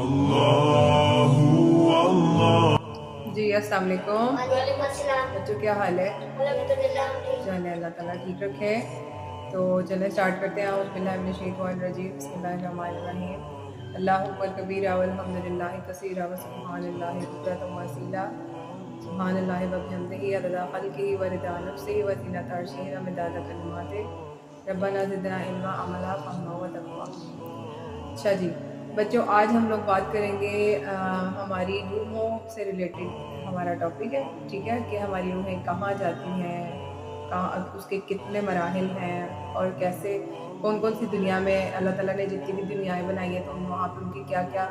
जी अस्सलाम वालेकुम। बच्चों क्या हाल है? चले अल्लाह ताला ठीक रखे। तो चले स्टार्ट करते हैं। बिस्मिल्लाहिर्रहमानिर्रहीम बिस्मिल्लाहिर्रहमानिर्रहीम अल्लाहु अकबर कबीरा वल्हम्दुलिल्लाहि कसीरा व सुब्हानल्लाहि बुक्रतम व असीला सुब्हानल्लाहि व बिहम्दिही अददा खल्क़िही व रिदा नफ्सिही व ज़ीनता अर्शिही व मिदादा कलिमातिही रब्बना ज़िदना इल्मा अमला फ़हमा व तक़वा। अच्छा जी बच्चों, आज हम लोग बात करेंगे हमारी रूहों से रिलेटेड हमारा टॉपिक है। ठीक है कि हमारी रूहें कहाँ जाती हैं, कहाँ उसके कितने मराहिल हैं और कैसे कौन कौन सी दुनिया में अल्लाह ताला ने जितनी भी दुनियाएं बनाई हैं तो वहाँ पर उनकी क्या क्या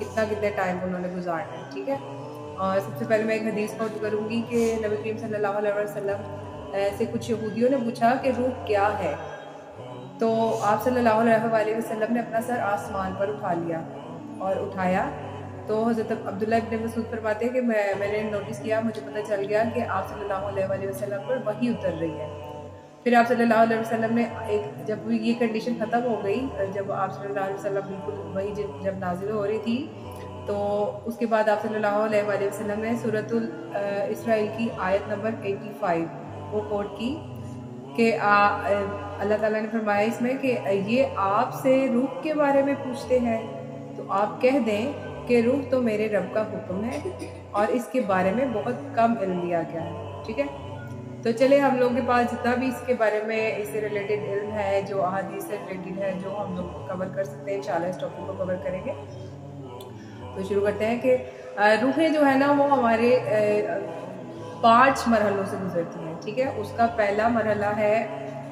कितने टाइम उन्होंने गुजारना है। ठीक है, और सबसे पहले मैं एक हदीस कोट करूँगी कि नबी करीम सल्लल्लाहु अलैहि वसल्लम से कुछ यहूदियों ने पूछा कि रूह क्या है, तो आप सल्लल्लाहु अलैहि वसल्लम ने अपना सर आसमान पर उठा लिया और उठाया तो हज़रत अब्दुल्ला इब्न मसूद फरमाते हैं कि मैंने नोटिस किया, मुझे पता चल गया कि आप सल्लल्लाहु अलैहि वसल्लम पर वही उतर रही है। फिर आप सल्लल्लाहु अलैहि वसल्लम ने जब ये कंडीशन ख़त्म हो गई, जब आप सल्लल्लाहु अलैहि वसल्लम बिल्कुल वही जब नाजिल हो रही थी, तो उसके बाद आप सल्लल्लाहु अलैहि वसल्लम ने सूरतुल इसराइल की आयत नंबर 85 वो कोट की कि अल्लाह ताला ने फरमाया इसमें कि ये आपसे रूह के बारे में पूछते हैं तो आप कह दें कि रूह तो मेरे रब का हुक्म है और इसके बारे में बहुत कम इल्म दिया गया है। ठीक है, तो चले हम लोगों के पास जितना भी इसके बारे में इससे रिलेटेड इल्म है, जो अहादीस से रिलेटेड है, जो हम लोग कवर कर सकते हैं, इंशाल्लाह इस टॉपिक को कवर करेंगे। तो शुरू करते हैं कि रूहें जो है ना वो हमारे 5 मरहलों से गुजरती हैं। ठीक है, उसका पहला मरहला है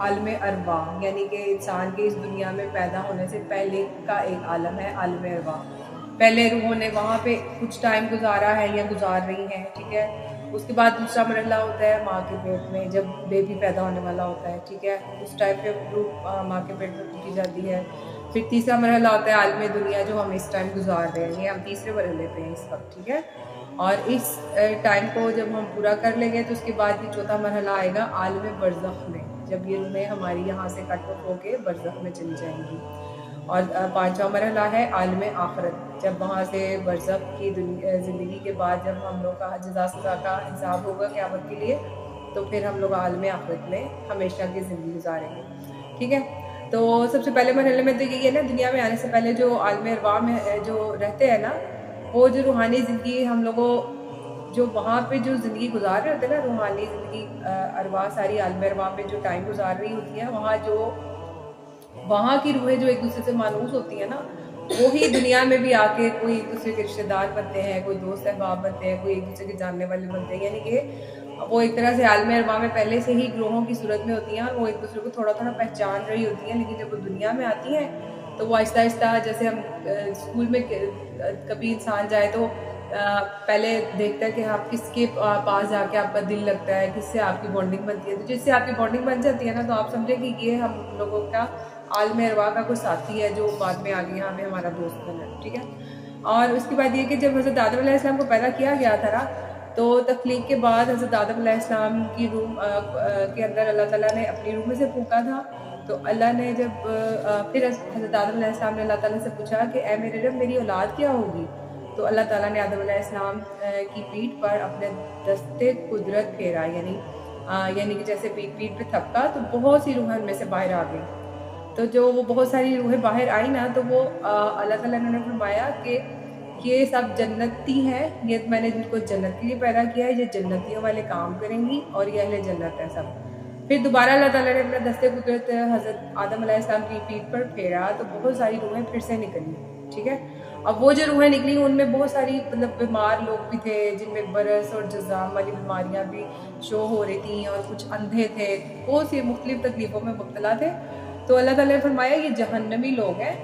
आलम अरवा, यानी कि इंसान के इस दुनिया में पैदा होने से पहले का एक आलम है आलम अरवा। पहले रूहों ने वहाँ पे कुछ टाइम गुजारा है या गुजार रही हैं। ठीक है, उसके बाद दूसरा मरहला होता है माँ के पेट में, जब बेबी पैदा होने वाला होता है। ठीक है, उस टाइम पे रूह माँ के पेट में फूटी जाती है। फिर तीसरा मरहला होता है आलम दुनिया, जो हम इस टाइम गुजार रहे हैं, ये हम तीसरे मरहले पे हैं इस वक्त। ठीक है, और इस टाइम को जब हम पूरा कर लेंगे तो उसके बाद ये चौथा मरहला आएगा आलम बरज़ख में, जब ये रूहें हमारी यहाँ से कट ऑफ होके बरज़ख में चली जाएंगी। और पांचवा मरहला है आलम आखिरत, जब वहाँ से बरज़ख की ज़िंदगी के बाद जब हम लोग का जज़ा सज़ा का हिसाब होगा क़यामत के लिए, तो फिर हम लोग आलम आखिरत में हमेशा की ज़िंदगी गुजारेंगे। ठीक है, तो सबसे पहले मरहले में तो यही है ना, दुनिया में आने से पहले जो आलम अरवा में जो रहते हैं ना, वो जो रूहानी ज़िंदगी हम लोगों जो वहाँ पे जो ज़िंदगी गुजार रहे होते हैं ना, रूहानी ज़िंदगी अरवा सारी आलम अरवा में जो टाइम गुजार रही होती है, वहाँ की रूहें जो एक दूसरे से मानूस होती है ना, वो ही दुनिया में भी आके कोई एक दूसरे के रिश्तेदार बनते हैं, कोई दोस्त अहबाब बनते हैं, कोई एक दूसरे के जानने वाले बनते हैं। यानी कि वो एक तरह से आलम अरवा में पहले से ही ग्रोहों की सूरत में होती हैं और वो एक दूसरे को थोड़ा थोड़ा पहचान रही होती हैं। लेकिन जब वो दुनिया में आती हैं तो वो आहिस्ता आहिस्ता, जैसे हम स्कूल में कभी इंसान जाए तो पहले देखता है कि आप किसके पास जाके आपका दिल लगता है, किससे आपकी बॉन्डिंग बनती है। तो जिससे आपकी बॉन्डिंग बन जाती है ना, तो आप समझे कि ये हम लोगों का आलम अरवा का कोई साथी है जो बाद में आगे यहाँ पे हमारा दोस्त बना है। ठीक है, और उसके बाद ये कि जब हज़रत आदम अलैहिस्सलाम को पैदा किया गया था ना, तो तख्लीक के बाद हज़रत आदम अलैहिस्सलाम की रूह के अंदर अल्लाह ताला ने अपनी रूह में से फूंका था। तो अल्लाह ने जब फिर हज़रत आदम अलैहिस्सलाम ने अल्लाह ताला से पूछा कि ऐ मेरे रब, मेरी औलाद क्या होगी? तो अल्लाह ताला ने आदम अलैहिस्सलाम की पीठ पर अपने दस्ते कुदरत फेरा, यानी कि जैसे पीठ पे थपका तो बहुत सी रूहें उनमें से बाहर आ गई। तो जो वो बहुत सारी रूहें बाहर आई ना, तो वो अल्लाह ताला ने फरमाया कि ये सब जन्नती हैं, ये मैंने जिनको जन्नत के लिए पैदा किया है, ये जन्नतियों वाले काम करेंगी और ये अहले जन्नत है सब। फिर दोबारा अल्लाह ताला ने अपना दस्ते कुदरत हज़रत आदम अलैहिस्सलाम की पीठ पर फेरा तो बहुत सारी रूहें फिर से निकली। ठीक है, अब वो जो रूहें निकली उनमें बहुत सारी मतलब बीमार लोग भी थे, जिनमें बरस और जज़ाम वाली बीमारियां भी शो हो रही थी, और कुछ अंधे थे, बहुत सी मुख्तलिफ तकलीफ़ों में मुब्तला थे। तो अल्लाह ताला ने फरमाया ये जहन्नमी लोग हैं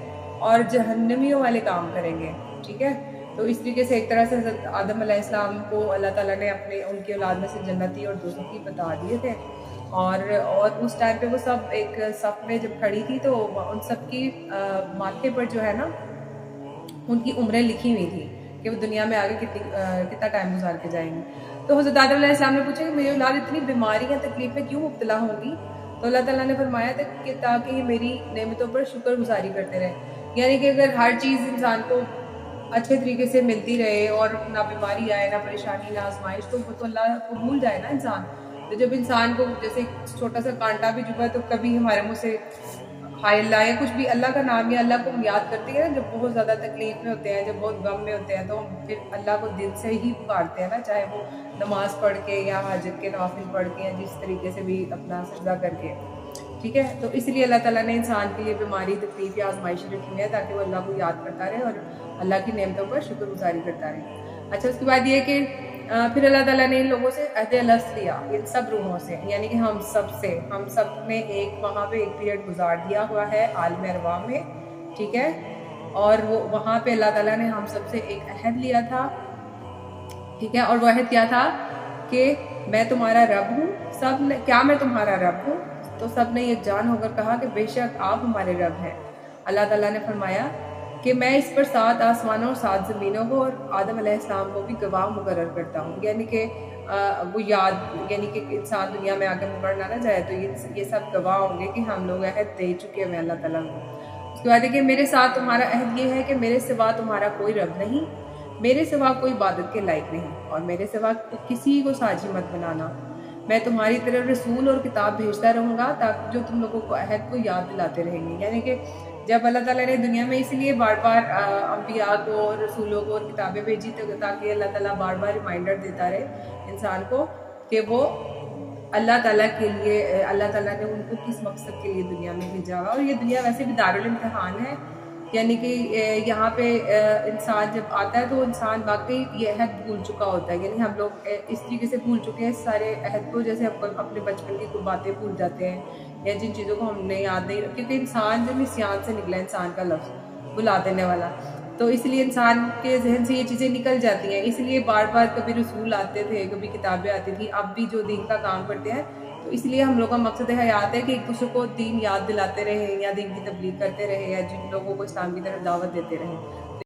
और जहन्नमियों वाले काम करेंगे। ठीक है, तो इस तरीके से एक तरह से हज़रत आदम अलैहिस्सलाम को अल्लाह ताला ने अपने उनकी औलाद में से जन्नती और दोज़खी बता दिए थे। और उस टाइम पे वो सब एक सफ़ में जब खड़ी थी तो उन सब की माथे पर जो है ना उनकी उम्रें लिखी हुई थी कि वो दुनिया में आगे कितना टाइम गुजार के जाएंगी। तो हज़रत आदम अलैहिस्सलाम ने पूछा कि मेरी औलाद इतनी बीमारियाँ तकलीफ़ में क्यों मुब्तला होंगी? तो अल्लाह ताला ने फरमाया था कि ताकि ये मेरी नेमतों पर शुक्र गुजारी करते रहें। यानी कि अगर हर चीज़ इंसान को अच्छे तरीके से मिलती रहे और ना बीमारी आए, ना परेशानी, ना आजमाइश, तो वो तो अल्लाह को भूल जाए ना इंसान। तो जब इंसान को जैसे छोटा सा कांटा भी चुभा तो कभी हमारे मुँह से हाय अल्लाह या कुछ भी अल्लाह का नाम या अल्लाह को हम याद करते हैं ना, जब बहुत ज़्यादा तकलीफ में होते हैं, जब बहुत गम में होते हैं, तो हम फिर अल्लाह को दिल से ही पुकारते हैं ना, चाहे वो नमाज पढ़ के या हाजत के नवाफिल पढ़ के या जिस तरीके से भी अपना सजदा करके, ठीक है। तो इसलिए अल्लाह ताला ने इंसान के लिए बीमारी, तकलीफ या आजमाइश रखी हुई है ताकि वो अल्लाह को याद करता रहे और अल्लाह की नेमतों पर शुक्रगुजारी करता रहे। अच्छा, उसके बाद ये कि फिर अल्लाह ताला ने इन लोगों से अहद अलस लिया, इन सब रूहों से, यानी कि हम सब ने एक वहाँ पे एक पीरियड गुजार दिया हुआ है आलम अरवाह में, ठीक है। और वो वहाँ पे अल्लाह ताला ने हम सब से एक अहद लिया था, ठीक है। और वो अहद क्या था कि मैं तुम्हारा रब हूँ। सब ने क्या मैं तुम्हारा रब हूँ? तो सब ने यकजान होकर कहा कि बेशक आप हमारे रब हैं। अल्लाह ताला ने फरमाया कि मैं इस पर 7 आसमानों और 7 ज़मीनों को और आदम अलैहिस्सलाम को भी गवाह मुकर्रर करता हूँ, यानी कि वो याद, यानी कि इंसान दुनिया में आके मरना ना जाए तो ये सब गवाह होंगे कि हम लोग अहद दे चुके हैं अल्लाह ताला को। उसके बाद देखिए, मेरे साथ तुम्हारा अहद ये है कि मेरे सिवा तुम्हारा कोई रब नहीं, मेरे सिवा कोई इबादत के लायक नहीं, और मेरे सिवा किसी को साझी मत बनाना। मैं तुम्हारी तरफ रसूल और किताब भेजता रहूँगा ताकि जो तुम लोगों को अहद को याद दिलाते रहेंगे। यानी कि जब अल्लाह ताला ने दुनिया में इसलिए बार बार अम्बिया को और रसूलों को और किताबें भेजी ताकि अल्लाह ताला बार बार रिमाइंडर देता रहे इंसान को कि वो अल्लाह ताला के लिए, अल्लाह ताला ने उनको किस मकसद के लिए दुनिया में भेजा हुआ। और ये दुनिया वैसे भी दारुल इम्तिहान है, यानी कि यहाँ पे इंसान जब आता है तो इंसान वाकई ये अहद भूल चुका होता है। यानी हम लोग इस तरीके से भूल चुके हैं सारे अहद को, जैसे हम अपने बचपन की कुछ बातें भूल जाते हैं या जिन चीज़ों को हमने याद नहीं, क्योंकि इंसान जब निस्यान से निकला, इंसान का लफ्ज़ भुला देने वाला, तो इसलिए इंसान के जहन से ये चीज़ें निकल जाती हैं। इसलिए बार बार कभी रसूल आते थे, कभी किताबें आती थी, अब भी जो दीन का काम करते हैं, तो इसलिए हम लोग का मकसद हयात है कि एक दूसरे को दीन याद दिलाते रहें या दीन की तबलीग करते रहें या जिन लोगों को इस्लाम की तरफ दावत देते रहें।